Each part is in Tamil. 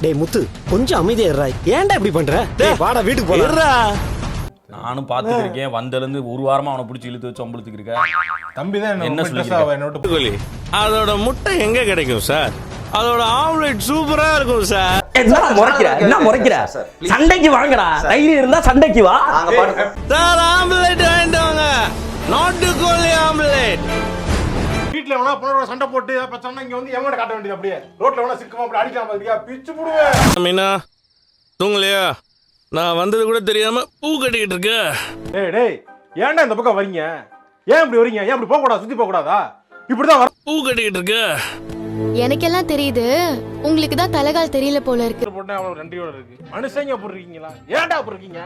டேய் முத்து கொஞ்சம் அமைதியா இருடா. ஏன்டா இப்படி பண்ற? டேய் வாடா வீட்டுக்கு போலாம். நானும் பாத்துட்டு இருக்கேன். வந்தலேருந்து ஒரு வாரமா அவனை பிடிச்சி இழுத்து வச்சு அம்பளுத்துக்கு இருக்க. தம்பி தான் என்ன சொல்லி அதோட முட்டை எங்க கிடைக்கும் சார்? அதோட ஆம்லெட் சூப்பரா இருக்கும் சார். என்ன முறைக்கிற சண்டைக்கு வாங்கடா. தைரியம் இருந்தா சண்டைக்கு வா. சார் ஆம்லெட் வாங்கிட்டு வாங்க. நாட்டுக்கோழி ஆம்லெட். வீட்டுல வேணா பொண்ணோட சண்டை போட்டு பிரச்சனை இங்க வந்து எவங்க காட்ட வேண்டியது அப்படியே ரோட்ல வேணா சிக்கமா அப்படி அடிக்கலாம் பாத்தியா பிச்சு புடுவேன். மீனா தூங்கலையா? நான் வந்தது கூட தெரியாம பூ கட்டிக்கிட்டு இருக்க. டேய் ஏன்டா இந்த பக்கம் வரீங்க? ஏன் இப்படி வரீங்க? ஏன் இப்படி போக கூடாது? சுத்தி போக கூடாதா? இப்படிதான் பூ கட்டிக்கிட்டு இருக்க. எனக்கெல்லாம் தெரியுது, உங்களுக்கு தான் தலைகால் தெரியல போல இருக்கு. போட்டா அவ்வளவு நன்றியோட இருக்கு. மனுஷங்க அப்படி இருக்கீங்களா? ஏன்டா அப்படி இருக்கீங்க?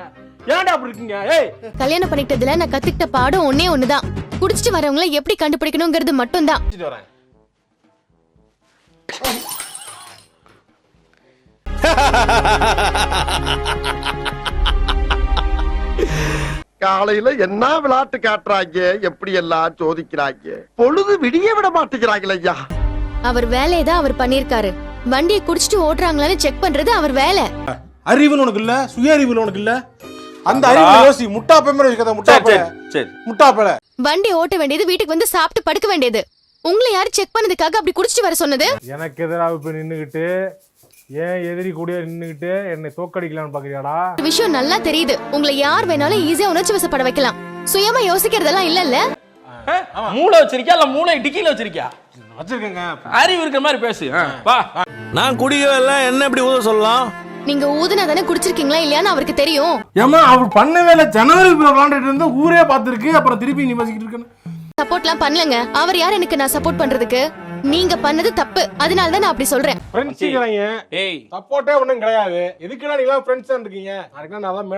ஏன்டா அப்படி இருக்கீங்க? ஏய் கல்யாணம் பண்ணிக்கிட்டதுல நான் கத்துக்கிட்ட பாடம் ஒன்னே ஒண்ணுதான். குடிச்சிட்டு வரவங்களை எப்படி கண்டுபிடிக்கணுங்கிறது மட்டும் தான். வரேன். காலையில என்ன விளையாட்டு காட்டுறாங்க, எப்படி எல்லாம் சோதிக்கிறாங்க. பொழுது விடிய விட மாட்டேங்கிறாங்களே ஐயா. அவர் வேலையை தான் அவர் பண்ணிருக்காரு. வண்டியை குடிச்சிட்டு ஓட்டுறாங்களான்னு செக் பண்றது அவர் வேலை. அறிவுல உனக்கு இல்ல, சுய அறிவுல உனக்கு இல்ல. அந்த அறிவுல யோசி. முட்டா பேமர இருக்கத முட்டா பே. சரி முட்டா பேல. வண்டி ஓட்ட வேண்டியது, வீட்டுக்கு வந்து சாப்பிட்டு படுக்க வேண்டியது. உங்களை யாரு செக் பண்ணதுக்காக அப்படி குடிச்சிட்டு வர சொன்னது? எனக்கு எதிராக போய் நின்னுகிட்டு ஏன் எதிரி கூட நின்னுகிட்டு என்னை தோக்கடிக்கலாம்னு பாக்குறியாடா? விஷயம் நல்லா தெரியுது. உங்களை யார் வேணாலும் ஈஸியா உணர்ச்சி வசப்பட வைக்கலாம். சுயமா யோசிக்கிறதெல்லாம் இல்லல்ல. மூளை வச்சிருக்கியா இல்ல மூளை டிக்கில வச்சிருக்கியா? வச்சிருக்கேங்க. அறிவு இருக்கிற மாதிரி பேசு. வா. நான் குடிக்கவே இல்லை, என்ன இப்படி ஊத சொல்லலாம்? நீங்க ஊதுனா தானே குடிச்சிருக்கீங்களா இல்லையான்னு அவருக்கு தெரியும். ஏமா அவர் பண்ணவே இல்ல. ஜனவரி விளையாண்டுட்டு இருந்து ஊரே பாத்துருக்கு. அப்புறம் திருப்பி நீ பேசிக்கிட்டு இருக்கேன்னு சப்போர்ட்லாம் பண்ணலங்க. அவர் யார் எனக்கு நான் சப்போர்ட் பண்றதுக்கு? நீங்க பண்ணது தப்பு. அதனால தான் நான் அப்படி சொல்றேன். ஃப்ரெண்ட்ஸ் சப்போர்ட்டே ஒண்ணும் கிடையாது. எதுக்குன்னா நீங்க ஃப்ரெண்ட்ஸா இருக்கீங்க. அதுக்கு நான் தான்